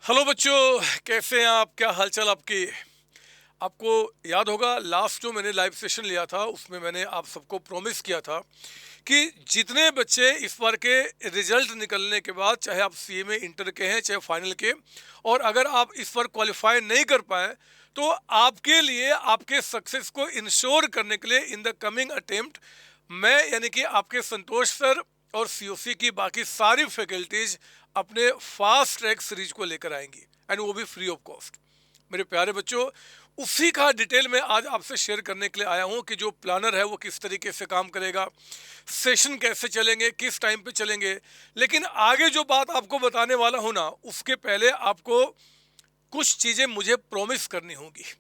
Hello बच्चों, कैसे हैं आप? क्या हालचाल आपकी? आपको याद होगा लास्ट जो मैंने लाइव सेशन लिया था उसमें मैंने आप सबको प्रॉमिस किया था कि जितने बच्चे इस बार के रिजल्ट निकलने के बाद, चाहे आप सीए में इंटर के हैं चाहे फाइनल के, और अगर आप इस बार क्वालिफाई नहीं कर पाए तो आपके लिए आपके सक्सेस को इंश्योर करने के लिए इन द कमिंग अटेम्प्ट मैं यानी कि आपके संतोष सर और सीओसी की बाकी सारी फैकल्टीज अपने फास्ट ट्रैक सीरीज को लेकर आएंगी, एंड वो भी फ्री ऑफ कॉस्ट। मेरे प्यारे बच्चों, उसी का डिटेल में आज आपसे शेयर करने के लिए आया हूं कि जो प्लानर है वो किस तरीके से काम करेगा, सेशन कैसे चलेंगे, किस टाइम पे चलेंगे। लेकिन आगे जो बात आपको बताने वाला हूं ना, उसके पहले आपको कुछ चीजें मुझे प्रॉमिस करनी होगी।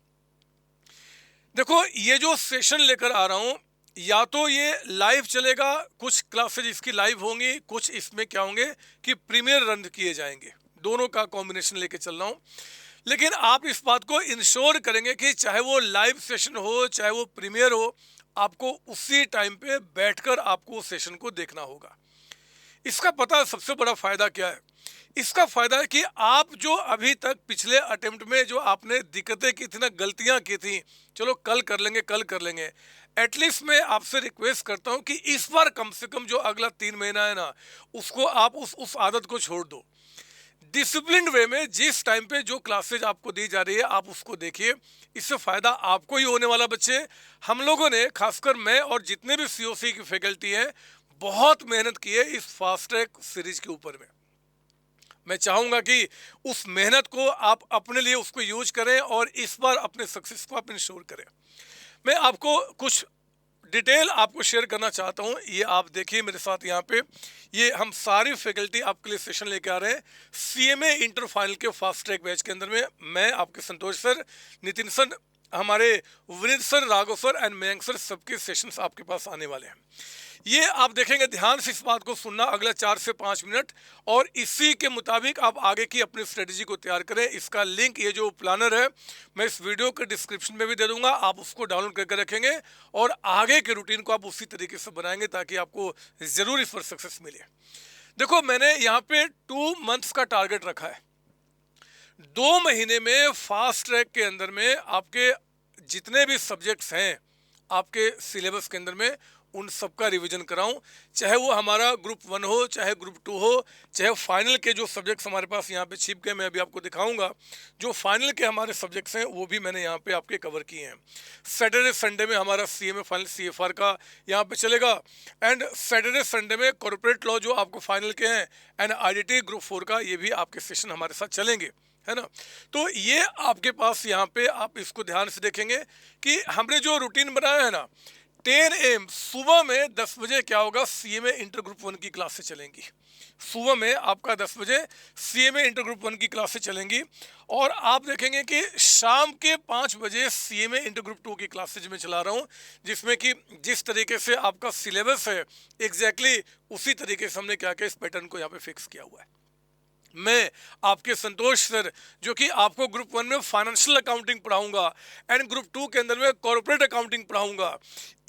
देखो, ये जो सेशन लेकर आ रहा हूं, या तो ये लाइव चलेगा, कुछ क्लासेज इसकी लाइव होंगी, कुछ इसमें क्या होंगे कि प्रीमियर रन किए जाएंगे। दोनों का कॉम्बिनेशन लेके चल रहा हूं। लेकिन आप इस बात को इंश्योर करेंगे कि चाहे वो लाइव सेशन हो चाहे वो प्रीमियर हो, आपको उसी टाइम पे बैठकर आपको उस सेशन को देखना होगा। इसका पता सबसे बड़ा फायदा क्या है? इसका फायदा है कि आप जो अभी तक पिछले अटेम्प्ट में जो आपने दिक्कतें की थी ना, गलतियां की थी, चलो कल कर लेंगे कल कर लेंगे, एटलीस्ट मैं आपसे रिक्वेस्ट करता हूं कि इस बार कम से कम जो अगला 3 महीना है ना, उसको आप उस आदत को छोड़ दो। डिसिप्लिन वे में जिस टाइम पे जो क्लासेज आपको दी जा रही है आप उसको देखिए। इससे फायदा आपको ही होने वाला। बच्चे, हम लोगों ने, खासकर मैं और जितने भी सीओसी की फैकल्टी है, बहुत मेहनत की है इस फास्ट ट्रैक सीरीज के ऊपर में। मैं चाहूंगा कि उस मेहनत को आप अपने लिए उसको यूज करें और इस बार अपने सक्सेस को आप इंश्योर करें। मैं आपको कुछ डिटेल आपको शेयर करना चाहता हूं। ये आप देखिए मेरे साथ यहाँ पे, ये हम सारी फैकल्टी आपके लिए सेशन लेके आ रहे हैं सीएमए इंटर फाइनल के फास्ट ट्रैक बैच के अंदर में। मैं आपके संतोष सर, नितिन सर, हमारे Vineet sir, Raghav sir and Mayank sir, सबके सेशंस आपके पास आने वाले हैं। ये आप देखेंगे, ध्यान से इस बात को सुनना अगला 4 से 5 मिनट, और इसी के मुताबिक आप आगे की अपनी स्ट्रेटजी को तैयार करें। इसका लिंक, ये जो प्लानर है, मैं इस वीडियो के डिस्क्रिप्शन में भी दे दूंगा, आप उसको डाउनलोड करके रखेंगे और आगे के रूटीन को आप उसी तरीके से बनाएंगे ताकि आपको जरूर इस पर सक्सेस मिले। देखो, मैंने यहाँ पे 2 मंथ्स का टारगेट रखा है। 2 महीने में फास्ट ट्रैक के अंदर में आपके जितने भी सब्जेक्ट्स हैं आपके सिलेबस के अंदर में, उन सब का रिवीजन कराऊं। चाहे वो हमारा ग्रुप 1 हो, चाहे ग्रुप 2 हो, चाहे फाइनल के जो सब्जेक्ट्स हमारे पास यहाँ पे छिप गए, मैं अभी आपको दिखाऊंगा। जो फाइनल के हमारे सब्जेक्ट्स हैं वो भी मैंने यहाँ पे आपके कवर किए हैं। सैटरडे संडे में हमारा सीएमए फाइनल सीएफआर का यहाँ पे चलेगा, एंड सैटरडे संडे में कॉर्पोरेट लॉ जो आपको फाइनल के हैं, एंड आईडीटी ग्रुप 4 का, ये भी आपके सेशन हमारे साथ चलेंगे, है ना। तो ये आपके पास यहाँ पे आप इसको ध्यान से देखेंगे कि हमने जो रूटीन बनाया है ना, 10 AM सुबह में 10 बजे क्या होगा, सीएमए इंटर ग्रुप 1 की क्लासेस चलेंगी। सुबह में आपका 10 बजे सीएमए इंटर ग्रुप 1 की क्लासेस चलेंगी, और आप देखेंगे कि शाम के 5 बजे सीएमए इंटर ग्रुप 2 की क्लासेज में चला रहा हूँ, जिसमें कि जिस तरीके से आपका सिलेबस है एग्जैक्टली उसी तरीके से हमने क्या किया, इस पैटर्न को यहाँ पे फिक्स किया हुआ है। मैं आपके संतोष सर, जो कि आपको ग्रुप 1 में फाइनेंशियल अकाउंटिंग पढ़ाऊंगा एंड ग्रुप 2 के अंदर में कॉर्पोरेट अकाउंटिंग पढ़ाऊंगा।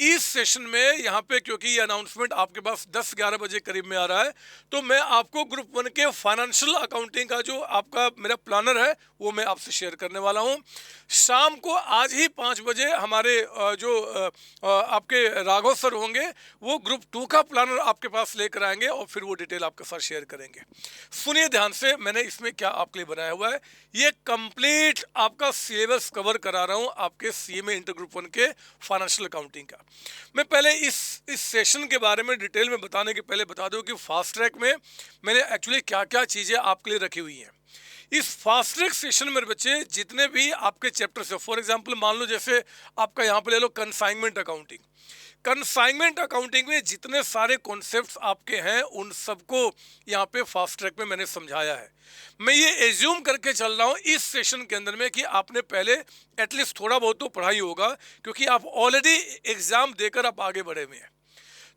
इस सेशन में यहाँ पे, क्योंकि ये अनाउंसमेंट आपके पास 10-11 बजे करीब में आ रहा है, तो मैं आपको ग्रुप 1 के फाइनेंशियल अकाउंटिंग का जो आपका मेरा प्लानर है वो मैं आपसे शेयर करने वाला हूँ। शाम को आज ही 5 बजे हमारे आपके राघव सर होंगे, वो ग्रुप 2 का प्लानर आपके पास लेकर आएंगे और फिर वो डिटेल आपके साथ शेयर करेंगे। सुनिए ध्यान से, मैंने इसमें क्या आपके लिए बनाया हुआ है। ये कंप्लीट आपका सिलेबस कवर करा रहा हूं आपके सीएमए इंटर ग्रुप 1 के फाइनेंशियल अकाउंटिंग का। मैं पहले इस सेशन के बारे में डिटेल में बताने के पहले बता दूं कि फास्ट ट्रैक में मैंने एक्चुअली क्या क्या चीज़ें आपके लिए रखी हुई हैं। इस फास्ट ट्रैक सेशन में बच्चे, जितने भी आपके चैप्टर्स है, फॉर एग्जांपल मान लो जैसे आपका यहाँ पे ले लो कंसाइनमेंट अकाउंटिंग। कंसाइनमेंट अकाउंटिंग में जितने सारे कॉन्सेप्ट्स आपके हैं उन सबको यहाँ पे फास्ट ट्रैक में मैंने समझाया है। मैं ये एज्यूम करके चल रहा हूँ इस सेशन के अंदर में कि आपने पहले एटलीस्ट थोड़ा बहुत तो पढ़ाई होगा, क्योंकि आप ऑलरेडी एग्जाम देकर आप आगे बढ़े हुए हैं।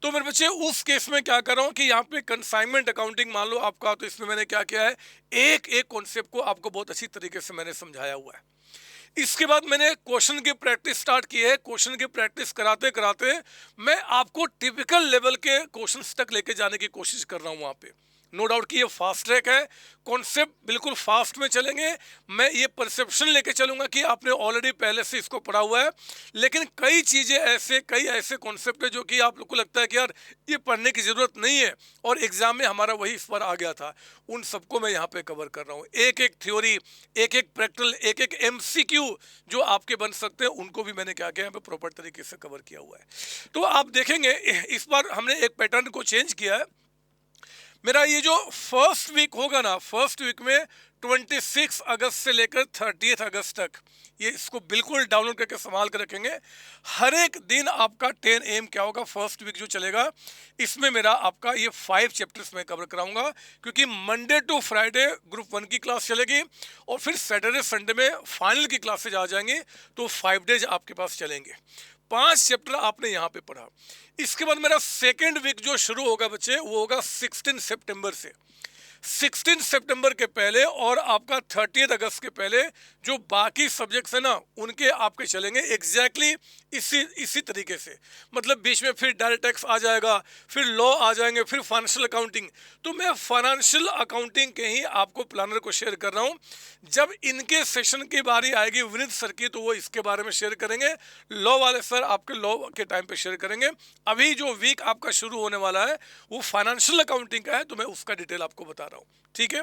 तो मेरे बच्चे, उस केस में क्या कर रहा हूँ कि यहाँ पे कंसाइनमेंट अकाउंटिंग मान लो आपका, तो इसमें मैंने क्या किया है, एक एक कॉन्सेप्ट को आपको बहुत अच्छी तरीके से मैंने समझाया हुआ है। इसके बाद मैंने क्वेश्चन की प्रैक्टिस स्टार्ट की है। क्वेश्चन की प्रैक्टिस कराते कराते मैं आपको टिपिकल लेवल के क्वेश्चंस तक लेके जाने की कोशिश कर रहा हूँ वहाँ पे। नो डाउट कि ये फास्ट ट्रैक है, कॉन्सेप्ट बिल्कुल फास्ट में चलेंगे। मैं ये परसेप्शन लेके चलूंगा कि आपने ऑलरेडी पहले से इसको पढ़ा हुआ है, लेकिन कई ऐसे कॉन्सेप्ट है जो कि आप लोग को लगता है कि यार ये पढ़ने की ज़रूरत नहीं है और एग्जाम में हमारा वही इस बार आ गया था, उन सबको मैं यहाँ पे कवर कर रहा हूँ। एक एक थ्योरी, एक एक प्रैक्टिकल, एक एक MCQ जो आपके बन सकते हैं, उनको भी मैंने क्या किया यहाँ पे प्रॉपर तरीके से कवर किया हुआ है। तो आप देखेंगे इस बार हमने एक पैटर्न को चेंज किया है। मेरा ये जो फर्स्ट वीक होगा ना, फर्स्ट वीक में 26 अगस्त से लेकर 30 अगस्त तक, ये इसको बिल्कुल डाउनलोड करके संभाल कर रखेंगे। हर एक दिन आपका 10 AM क्या होगा, फर्स्ट वीक जो चलेगा इसमें मेरा आपका ये 5 चैप्टर्स मैं कवर कराऊंगा, क्योंकि मंडे टू फ्राइडे ग्रुप 1 की क्लास चलेगी और फिर सैटरडे संडे में फाइनल की क्लासेज आ जाएंगे, तो 5 डेज आपके पास चलेंगे। 5 चैप्टर आपने यहाँ पे पढ़ा। इसके बाद मेरा सेकेंड वीक जो शुरू होगा बच्चे, वो होगा 16 सितंबर से। 16 सितंबर के पहले और आपका 30 अगस्त के पहले जो बाकी सब्जेक्ट्स है ना, उनके आपके चलेंगे एग्जैक्टली इसी तरीके से। मतलब बीच में फिर डायरेक्ट टैक्स आ जाएगा, फिर लॉ आ जाएंगे, फिर फाइनेंशियल अकाउंटिंग। तो मैं फाइनेंशियल अकाउंटिंग के ही आपको प्लानर को शेयर कर रहा हूँ। जब इनके सेशन की बारी आएगी विनीत सर की, तो वो इसके बारे में शेयर करेंगे। लॉ वाले सर आपके लॉ के टाइम पे शेयर करेंगे। अभी जो वीक आपका शुरू होने वाला है वो फाइनेंशियल अकाउंटिंग का है, तो मैं उसका डिटेल आपको बता रहा हूँ, ठीक है।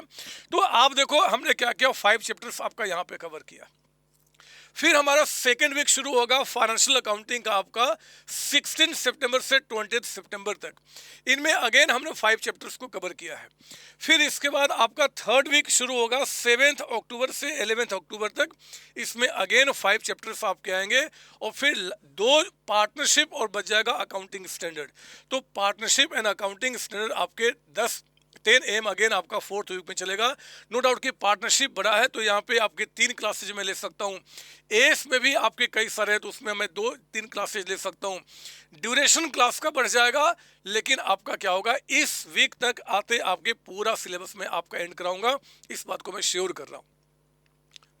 तो आप देखो हमने क्या किया, 5 चैप्टर्स आपका यहाँ पे कवर किया। फिर हमारा सेकेंड वीक शुरू होगा फाइनेंशियल अकाउंटिंग का आपका 16 सितंबर से 20 सितंबर तक। इनमें अगेन हमने 5 चैप्टर्स को कवर किया है। फिर इसके बाद आपका थर्ड वीक शुरू होगा 7 अक्टूबर से 11 अक्टूबर तक। इसमें अगेन 5 चैप्टर्स आपके आएंगे और फिर 2 पार्टनरशिप और बच जाएगा अकाउंटिंग स्टैंडर्ड। तो पार्टनरशिप एंड अकाउंटिंग स्टैंडर्ड आपके 10 AM अगेन आपका फोर्थ वीक में चलेगा। नो डाउट कि पार्टनरशिप बड़ा है, तो यहाँ पे आपके 3 क्लासेज में ले सकता हूँ। एस में भी आपके कई सारे हैं, तो उसमें मैं 2-3 क्लासेज ले सकता हूँ। ड्यूरेशन क्लास का बढ़ जाएगा, लेकिन आपका क्या होगा, इस वीक तक आते आपके पूरा सिलेबस में आपका एंड कराऊंगा। इस बात को मैं श्योर कर रहा हूँ।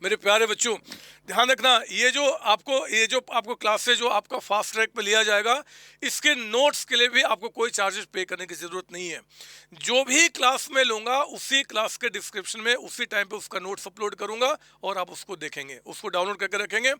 मेरे प्यारे बच्चों ध्यान रखना, ये जो आपको क्लासेज जो आपका फास्ट ट्रैक पे लिया जाएगा, इसके नोट्स के लिए भी आपको कोई चार्जेस पे करने की ज़रूरत नहीं है। जो भी क्लास में लूँगा उसी क्लास के डिस्क्रिप्शन में उसी टाइम पे उसका नोट्स अपलोड करूँगा और आप उसको देखेंगे, उसको डाउनलोड करके रखेंगे।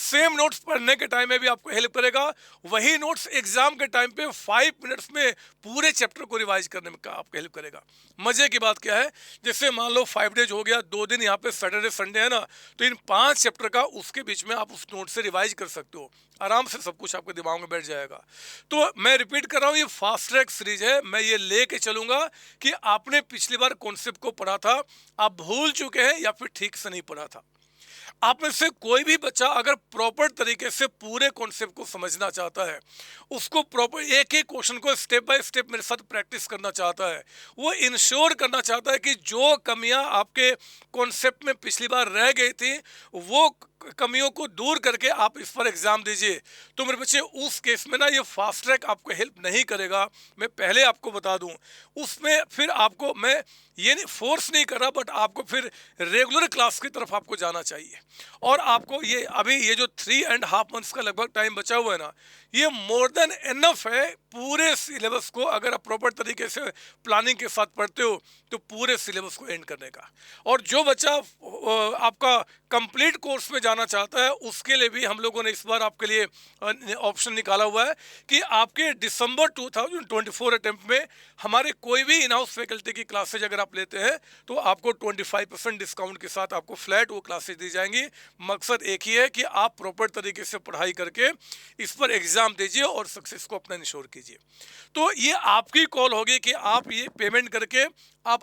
सेम नोट्स पढ़ने के टाइम में भी आपको हेल्प करेगा। वही नोट्स एग्जाम के टाइम पे 5 मिनट्स में पूरे चैप्टर को रिवाइज करने में आपको हेल्प करेगा। मज़े की बात क्या है, जैसे मान लो 5 डेज हो गया, 2 दिन यहाँ पे सैटरडे संडे है ना, तो इन 5 चैप्टर का उसके बीच में आप उस नोट से रिवाइज कर सकते हो। आराम से सब कुछ आपके दिमाग में बैठ जाएगा। तो मैं रिपीट कर रहा हूँ, ये फास्ट ट्रैक सीरीज है। मैं ये लेके चलूंगा कि आपने पिछली बार कॉन्सेप्ट को पढ़ा था, आप भूल चुके हैं या फिर ठीक से नहीं पढ़ा था। आप में से कोई भी बच्चा अगर प्रॉपर तरीके से पूरे कॉन्सेप्ट को समझना चाहता है, उसको प्रॉपर एक एक क्वेश्चन को स्टेप बाय स्टेप मेरे साथ प्रैक्टिस करना चाहता है, वो इंश्योर करना चाहता है कि जो कमियां आपके कॉन्सेप्ट में पिछली बार रह गई थी, वो कमियों को दूर करके आप इस पर एग्जाम दीजिए, तो मेरे बच्चे उस केस में ना ये फास्ट ट्रैक आपको हेल्प नहीं करेगा। मैं पहले आपको बता दूं, उसमें फिर आपको मैं ये नहीं फोर्स नहीं कर रहा, बट आपको फिर रेगुलर क्लास की तरफ आपको जाना चाहिए। और आपको ये अभी ये जो 3.5 मंथ्स का लगभग टाइम बचा हुआ है ना, ये मोर देन एनफ है पूरे सिलेबस को अगर आप प्रॉपर तरीके से प्लानिंग के साथ पढ़ते हो तो पूरे सिलेबस को एंड करने का। और जो बच्चा आपका कंप्लीट कोर्स में जाना चाहता है, उसके लिए भी हम लोगों ने इस बार आपके लिए ऑप्शन निकाला हुआ है कि आपके दिसंबर 2024 अटेम्प्ट में हमारे कोई भी इन हाउस फैकल्टी की क्लासेज अगर आप लेते हैं तो आपको 25% डिस्काउंट के साथ आपको फ्लैट वो क्लासेज दी जाएंगी। मकसद एक ही है कि आप प्रॉपर तरीके से पढ़ाई करके इस पर एग्जाम दीजिए और सक्सेस को अपना इंश्योर कीजिए। तो ये आपकी कॉल होगी कि आप ये पेमेंट करके आप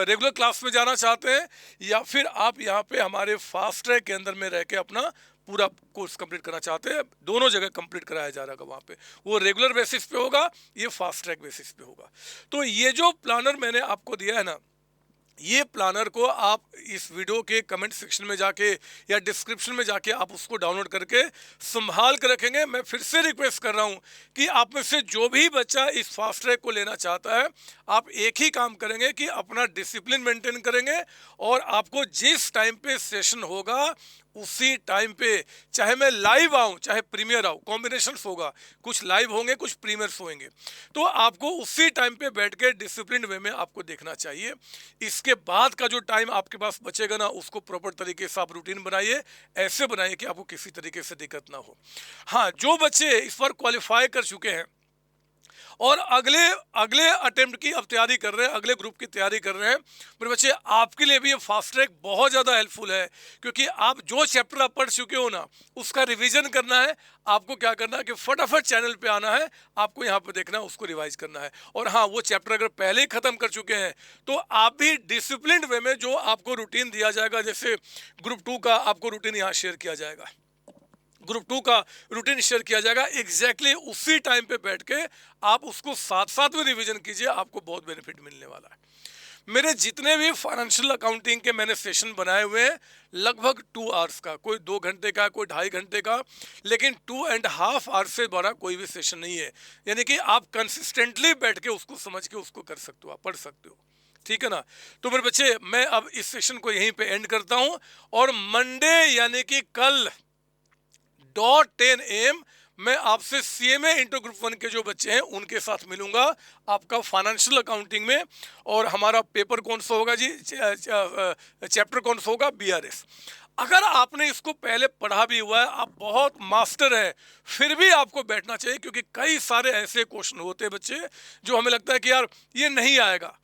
रेगुलर क्लास में जाना चाहते हैं या फिर आप यहाँ पे हमारे फास्ट ट्रैक के अंदर में रह के अपना पूरा कोर्स कंप्लीट करना चाहते हैं। दोनों जगह कंप्लीट कराया जा रहा है वहाँ पे, वो रेगुलर बेसिस पे होगा, ये फास्ट ट्रैक बेसिस पे होगा। तो ये जो प्लानर मैंने आपको दिया है ना, ये प्लानर को आप इस वीडियो के कमेंट सेक्शन में जाके या डिस्क्रिप्शन में जाके आप उसको डाउनलोड करके संभाल कर रखेंगे। मैं फिर से रिक्वेस्ट कर रहा हूँ कि आप में से जो भी बच्चा इस फास्ट ट्रैक को लेना चाहता है, आप एक ही काम करेंगे कि अपना डिसिप्लिन मेंटेन करेंगे और आपको जिस टाइम पे सेशन होगा उसी टाइम पे, चाहे मैं लाइव आऊं चाहे प्रीमियर आऊं, कॉम्बिनेशन होगा, कुछ लाइव होंगे कुछ प्रीमियर्स होंगे, तो आपको उसी टाइम पे बैठ के डिसिप्लिन वे में आपको देखना चाहिए। इसके बाद का जो टाइम आपके पास बचेगा ना, उसको प्रॉपर तरीके से आप रूटीन बनाइए, ऐसे बनाइए कि आपको किसी तरीके से दिक्कत ना हो। हाँ, जो बच्चे इस बार क्वालिफाई कर चुके हैं और अगले अगले अटेम्प्ट की अब तैयारी कर रहे हैं, अगले ग्रुप की तैयारी कर रहे हैं, मेरे बच्चे आपके लिए भी ये फास्ट ट्रैक बहुत ज़्यादा हेल्पफुल है, क्योंकि आप जो चैप्टर आप पढ़ चुके हो ना, उसका रिवीजन करना है। आपको क्या करना है कि फटाफट चैनल पे आना है, आपको यहाँ पे देखना है, उसको रिवाइज करना है। और हाँ, वो चैप्टर अगर पहले ही खत्म कर चुके हैं तो आप भी डिसिप्लिन वे में जो आपको रूटीन दिया जाएगा, जैसे ग्रुप 2 का आपको रूटीन यहाँ शेयर किया जाएगा, ग्रुप 2 का रूटीन शेयर किया जाएगा, एग्जैक्टली उसी टाइम पे बैठ के आप उसको साथ साथ में रिवीजन कीजिए, आपको बहुत बेनिफिट मिलने वाला है। मेरे जितने भी फाइनेंशियल अकाउंटिंग के मैंने सेशन बनाए हुए हैं, लगभग 2 आवर्स का, कोई 2 घंटे का, कोई 2.5 घंटे का, लेकिन 2.5 आवर्स से बड़ा कोई भी सेशन नहीं है। यानी कि आप कंसिस्टेंटली बैठ के उसको समझ के उसको कर सकते हो, आप पढ़ सकते हो। ठीक है ना। तो मेरे बच्चे, मैं अब इस सेशन को यहीं पे एंड करता हूं, और मंडे यानी कि कल .10 AM मैं आपसे सीएमए इंटर ग्रुप 1 के जो बच्चे हैं उनके साथ मिलूंगा, आपका फाइनेंशियल अकाउंटिंग में। और हमारा पेपर कौन सा होगा जी, चैप्टर कौन सा होगा, बीआरएस। अगर आपने इसको पहले पढ़ा भी हुआ है, आप बहुत मास्टर हैं, फिर भी आपको बैठना चाहिए, क्योंकि कई सारे ऐसे क्वेश्चन होते हैं बच्चे जो हमें लगता है कि यार ये नहीं आएगा,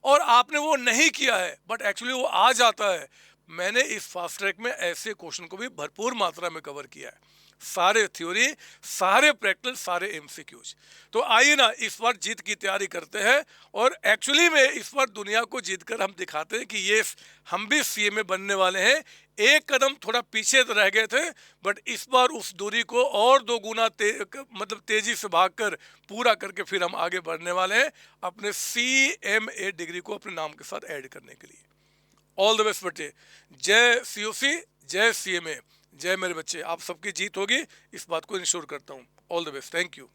और आपने वो नहीं किया है, बट एक्चुअली वो आ जाता है। मैंने इस फास्ट ट्रैक में ऐसे क्वेश्चन को भी भरपूर मात्रा में कवर किया है, सारे थ्योरी, सारे प्रैक्टिकल, सारे एमसीक्यूज। तो आइए ना, इस बार जीत की तैयारी करते हैं, और एक्चुअली में इस बार दुनिया को जीतकर हम दिखाते हैं कि ये हम भी सीएमए बनने वाले हैं। एक कदम थोड़ा पीछे तो रह गए थे, बट इस बार उस दूरी को और 2 गुना मतलब तेजी से भागकर पूरा करके फिर हम आगे बढ़ने वाले हैं, अपने सीएमए डिग्री को अपने नाम के साथ ऐड करने के लिए। ऑल द बेस्ट बच्चे, जय सीओसी, जय सीएमए, जय मेरे बच्चे। आप सबकी जीत होगी, इस बात को इंश्योर करता हूँ। All the best, thank you.